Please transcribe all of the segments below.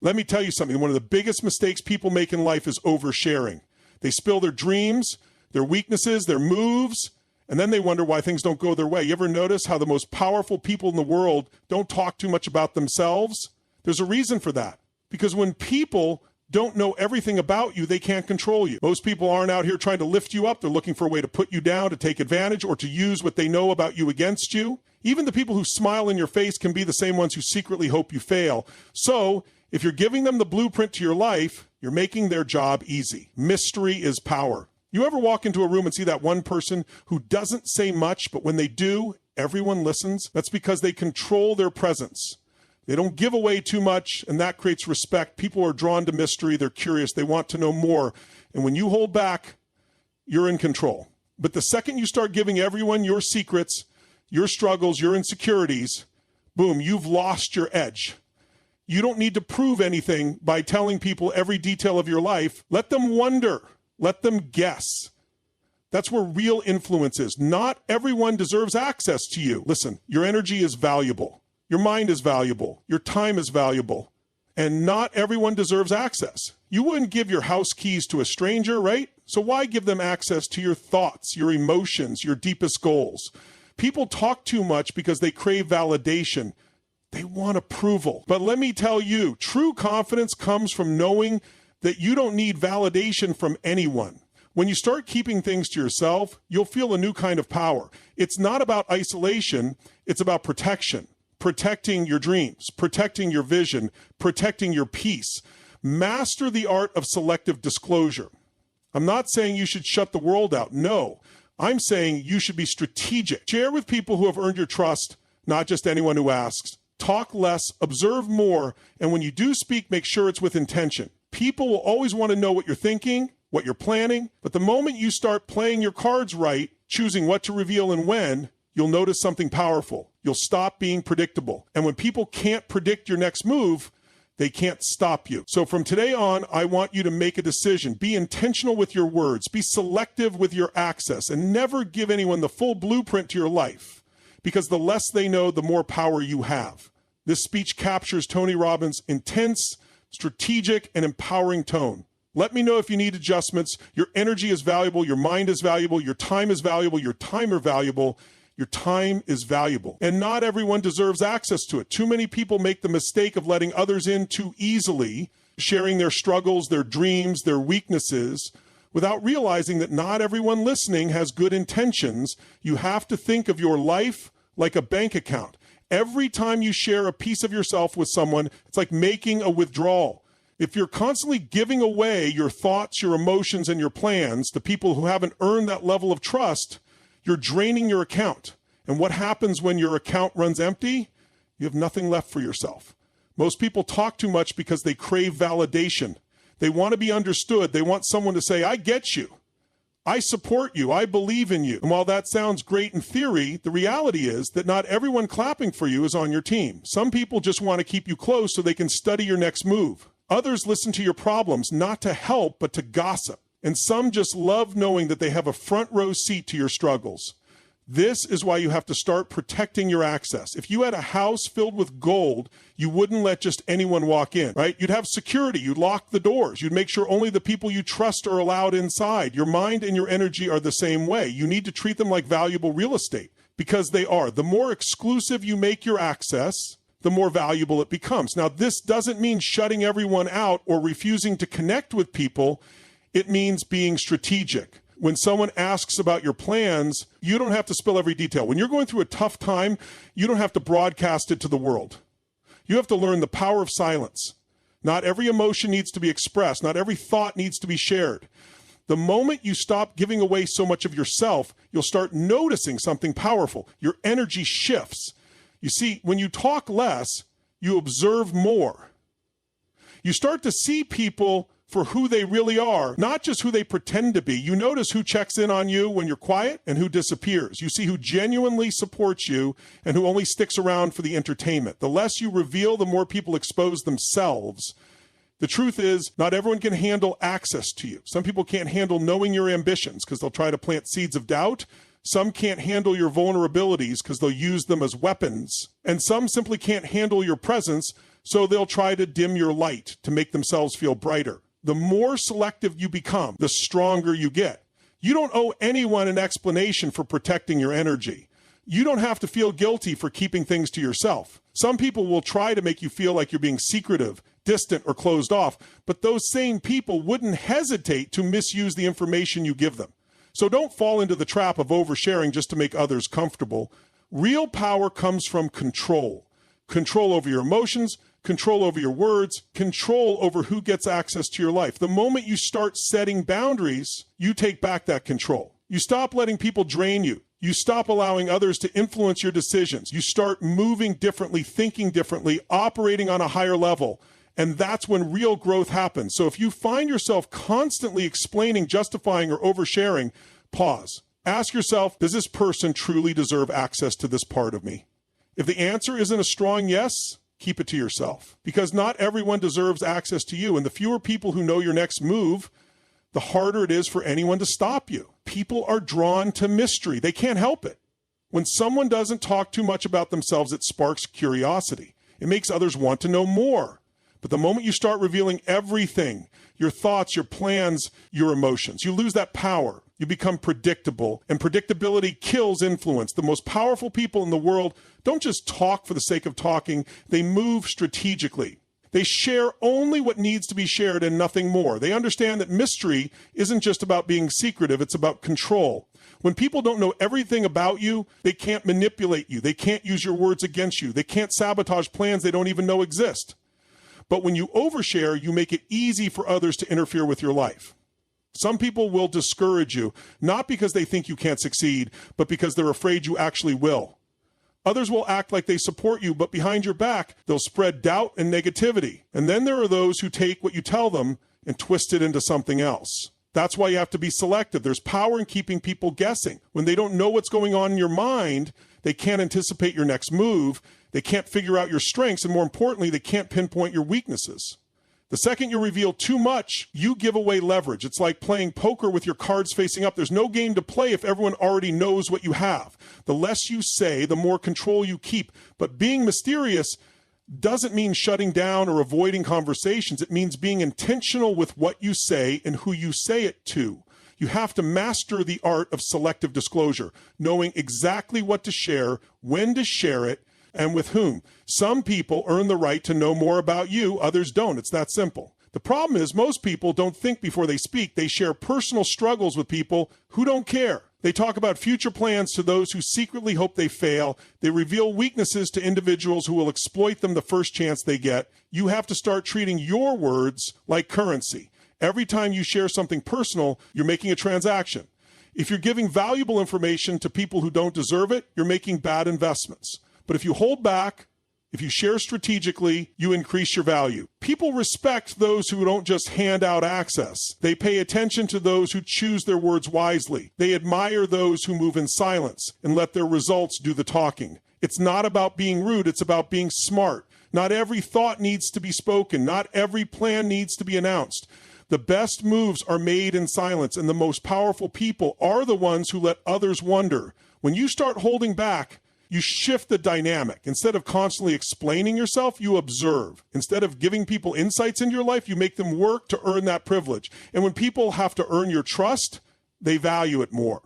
Let me tell you something. One of the biggest mistakes people make in life is oversharing. They spill their dreams, their weaknesses, their moves, and then they wonder why things don't go their way. You ever notice how the most powerful people in the world don't talk too much about themselves? There's a reason for that. Because when people don't know everything about you, they can't control you. Most people aren't out here trying to lift you up. They're looking for a way to put you down, to take advantage, or to use what they know about you against you. Even the people who smile in your face can be the same ones who secretly hope you fail. So if you're giving them the blueprint to your life, you're making their job easy. Mystery is power. You ever walk into a room and see that one person who doesn't say much, but when they do, everyone listens? That's because they control their presence. They don't give away too much, and that creates respect. People are drawn to mystery. They're curious. They want to know more. And when you hold back, you're in control. But the second you start giving everyone your secrets, your struggles, your insecurities, boom, you've lost your edge. You don't need to prove anything by telling people every detail of your life. Let them wonder. Let them guess. That's where real influence is. Not everyone deserves access to you. Listen, your energy is valuable. Your mind is valuable. Your time is valuable. And not everyone deserves access. You wouldn't give your house keys to a stranger, right? So why give them access to your thoughts, your emotions, your deepest goals? People talk too much because they crave validation. They want approval. But let me tell you, true confidence comes from knowing that you don't need validation from anyone. When you start keeping things to yourself, you'll feel a new kind of power. It's not about isolation, it's about protection. Protecting your dreams, protecting your vision, protecting your peace. Master the art of selective disclosure. I'm not saying you should shut the world out. No, I'm saying you should be strategic. Share with people who have earned your trust, not just anyone who asks. Talk less, observe more, and when you do speak, make sure it's with intention. People will always want to know what you're thinking, what you're planning, but the moment you start playing your cards right, choosing what to reveal and when, you'll notice something powerful. You'll stop being predictable. And when people can't predict your next move, they can't stop you. So from today on, I want you to make a decision. Be intentional with your words. Be selective with your access, and never give anyone the full blueprint to your life, because the less they know, the more power you have. This speech captures Tony Robbins' intense, strategic, and empowering tone. Let me know if you need adjustments. Your energy is valuable. Your mind is valuable. Your time is valuable. Your time are valuable. Your time is valuable. And not everyone deserves access to it. Too many people make the mistake of letting others in too easily, sharing their struggles, their dreams, their weaknesses, without realizing that not everyone listening has good intentions. You have to think of your life like a bank account. Every time you share a piece of yourself with someone, it's like making a withdrawal. If you're constantly giving away your thoughts, your emotions, and your plans to people who haven't earned that level of trust, you're draining your account. And what happens when your account runs empty? You have nothing left for yourself. Most people talk too much because they crave validation. They want to be understood. They want someone to say, I get you. I support you. I believe in you. And while that sounds great in theory, the reality is that not everyone clapping for you is on your team. Some people just want to keep you close so they can study your next move. Others listen to your problems not to help, but to gossip. And some just love knowing that they have a front row seat to your struggles. This is why you have to start protecting your access. If you had a house filled with gold, you wouldn't let just anyone walk in, right? You'd have security. You'd lock the doors. You'd make sure only the people you trust are allowed inside. Your mind and your energy are the same way. You need to treat them like valuable real estate, because they are. The more exclusive you make your access, the more valuable it becomes. Now, this doesn't mean shutting everyone out or refusing to connect with people. It means being strategic. When someone asks about your plans, you don't have to spill every detail. When you're going through a tough time, you don't have to broadcast it to the world. You have to learn the power of silence. Not every emotion needs to be expressed. Not every thought needs to be shared. The moment you stop giving away so much of yourself, you'll start noticing something powerful. Your energy shifts. You see, when you talk less, you observe more. You start to see people for who they really are, not just who they pretend to be. You notice who checks in on you when you're quiet and who disappears. You see who genuinely supports you and who only sticks around for the entertainment. The less you reveal, the more people expose themselves. The truth is, not everyone can handle access to you. Some people can't handle knowing your ambitions because they'll try to plant seeds of doubt. Some can't handle your vulnerabilities because they'll use them as weapons. And some simply can't handle your presence, So they'll try to dim your light to make themselves feel brighter. The more selective you become, the stronger you get. You don't owe anyone an explanation for protecting your energy. You don't have to feel guilty for keeping things to yourself. Some people will try to make you feel like you're being secretive, distant, or closed off, but those same people wouldn't hesitate to misuse the information you give them. So don't fall into the trap of oversharing just to make others comfortable. Real power comes from control. Control over your emotions, control over your words, control over who gets access to your life. The moment you start setting boundaries, you take back that control. You stop letting people drain you. You stop allowing others to influence your decisions. You start moving differently, thinking differently, operating on a higher level. And that's when real growth happens. So if you find yourself constantly explaining, justifying, or oversharing, pause. Ask yourself, does this person truly deserve access to this part of me? If the answer isn't a strong yes, keep it to yourself. Because not everyone deserves access to you. And the fewer people who know your next move, the harder it is for anyone to stop you. People are drawn to mystery. They can't help it. When someone doesn't talk too much about themselves, it sparks curiosity. It makes others want to know more. But the moment you start revealing everything, your thoughts, your plans, your emotions, you lose that power. You become predictable, and predictability kills influence. The most powerful people in the world don't just talk for the sake of talking. They move strategically. They share only what needs to be shared and nothing more. They understand that mystery isn't just about being secretive, it's about control. When people don't know everything about you, they can't manipulate you. They can't use your words against you. They can't sabotage plans they don't even know exist. But when you overshare, you make it easy for others to interfere with your life. Some people will discourage you, not because they think you can't succeed, but because they're afraid you actually will. Others will act like they support you, but behind your back, they'll spread doubt and negativity. And then there are those who take what you tell them and twist it into something else. That's why you have to be selective. There's power in keeping people guessing. When they don't know what's going on in your mind, they can't anticipate your next move, they can't figure out your strengths, and more importantly, they can't pinpoint your weaknesses. The second you reveal too much, you give away leverage. It's like playing poker with your cards facing up. There's no game to play if everyone already knows what you have. The less you say, the more control you keep. But being mysterious doesn't mean shutting down or avoiding conversations. It means being intentional with what you say and who you say it to. You have to master the art of selective disclosure, knowing exactly what to share, when to share it, and with whom. Some people earn the right to know more about you, others don't. It's that simple. The problem is most people don't think before they speak. They share personal struggles with people who don't care. They talk about future plans to those who secretly hope they fail. They reveal weaknesses to individuals who will exploit them the first chance they get. You have to start treating your words like currency. Every time you share something personal, you're making a transaction. If you're giving valuable information to people who don't deserve it, you're making bad investments. But if you hold back, if you share strategically, you increase your value. People respect those who don't just hand out access. They pay attention to those who choose their words wisely. They admire those who move in silence and let their results do the talking. It's not about being rude, it's about being smart. Not every thought needs to be spoken. Not every plan needs to be announced. The best moves are made in silence, and the most powerful people are the ones who let others wonder. When you start holding back, you shift the dynamic. Instead of constantly explaining yourself, you observe. Instead of giving people insights into your life, you make them work to earn that privilege. And when people have to earn your trust, they value it more.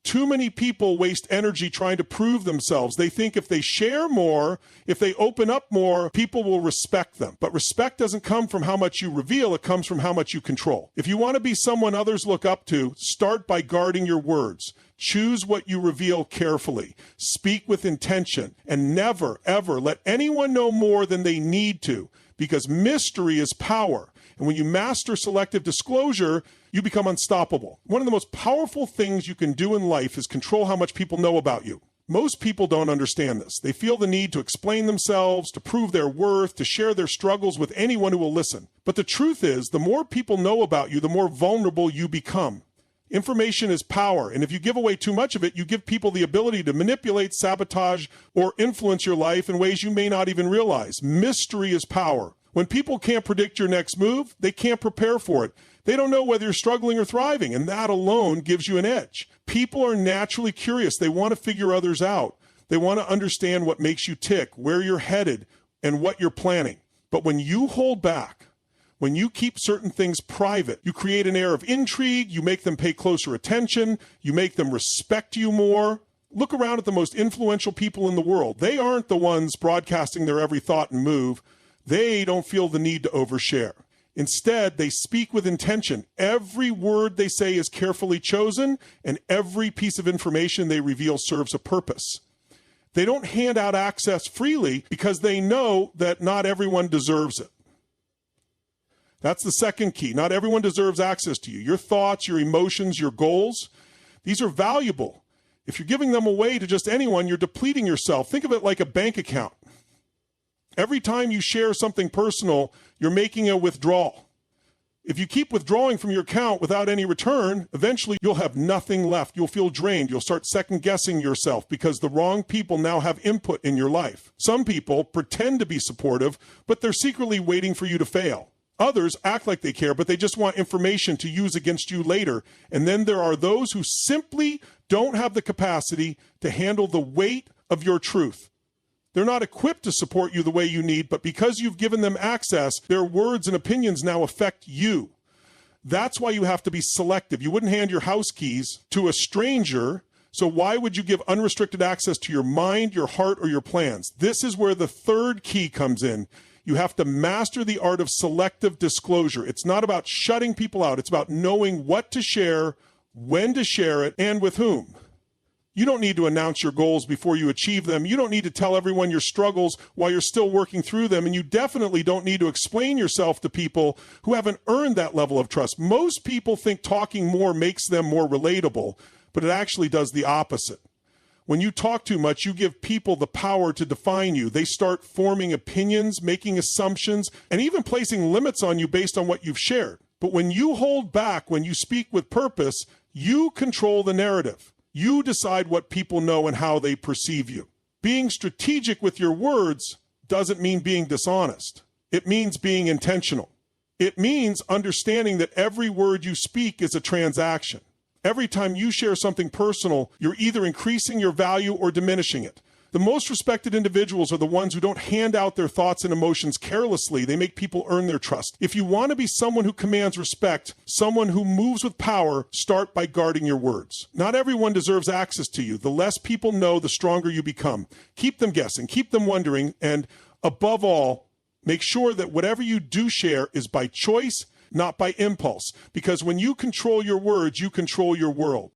Too many people waste energy trying to prove themselves. They think if they share more, if they open up more, people will respect them. But respect doesn't come from how much you reveal, it comes from how much you control. If you want to be someone others look up to, start by guarding your words. Choose what you reveal carefully. Speak with intention, and never, ever let anyone know more than they need to, because mystery is power. And when you master selective disclosure, you become unstoppable. One of the most powerful things you can do in life is control how much people know about you. Most people don't understand this. They feel the need to explain themselves, to prove their worth, to share their struggles with anyone who will listen. But the truth is, the more people know about you, the more vulnerable you become. Information is power, and if you give away too much of it, you give people the ability to manipulate, sabotage, or influence your life in ways you may not even realize. Mystery is power. When people can't predict your next move, they can't prepare for it. They don't know whether you're struggling or thriving, and that alone gives you an edge. People are naturally curious. They want to figure others out. They want to understand what makes you tick, where you're headed, and what you're planning. But when you hold back, when you keep certain things private, you create an air of intrigue, you make them pay closer attention, you make them respect you more. Look around at the most influential people in the world. They aren't the ones broadcasting their every thought and move. They don't feel the need to overshare. Instead, they speak with intention. Every word they say is carefully chosen, and every piece of information they reveal serves a purpose. They don't hand out access freely because they know that not everyone deserves it. That's the second key. Not everyone deserves access to you. Your thoughts, your emotions, your goals, these are valuable. If you're giving them away to just anyone, you're depleting yourself. Think of it like a bank account. Every time you share something personal, you're making a withdrawal. If you keep withdrawing from your account without any return, eventually you'll have nothing left. You'll feel drained. You'll start second-guessing yourself because the wrong people now have input in your life. Some people pretend to be supportive, but they're secretly waiting for you to fail. Others act like they care, but they just want information to use against you later. And then there are those who simply don't have the capacity to handle the weight of your truth. They're not equipped to support you the way you need, but because you've given them access, their words and opinions now affect you. That's why you have to be selective. You wouldn't hand your house keys to a stranger, so why would you give unrestricted access to your mind, your heart, or your plans? This is where the third key comes in. You have to master the art of selective disclosure. It's not about shutting people out. It's about knowing what to share, when to share it, and with whom. You don't need to announce your goals before you achieve them. You don't need to tell everyone your struggles while you're still working through them. And you definitely don't need to explain yourself to people who haven't earned that level of trust. Most people think talking more makes them more relatable, but it actually does the opposite. When you talk too much, you give people the power to define you. They start forming opinions, making assumptions, and even placing limits on you based on what you've shared. But when you hold back, when you speak with purpose, you control the narrative. You decide what people know and how they perceive you. Being strategic with your words doesn't mean being dishonest. It means being intentional. It means understanding that every word you speak is a transaction. Every time you share something personal, you're either increasing your value or diminishing it. The most respected individuals are the ones who don't hand out their thoughts and emotions carelessly. They make people earn their trust. If you want to be someone who commands respect, someone who moves with power, start by guarding your words. Not everyone deserves access to you. The less people know, the stronger you become. Keep them guessing, keep them wondering, and above all, make sure that whatever you do share is by choice, not by impulse. Because when you control your words, you control your world.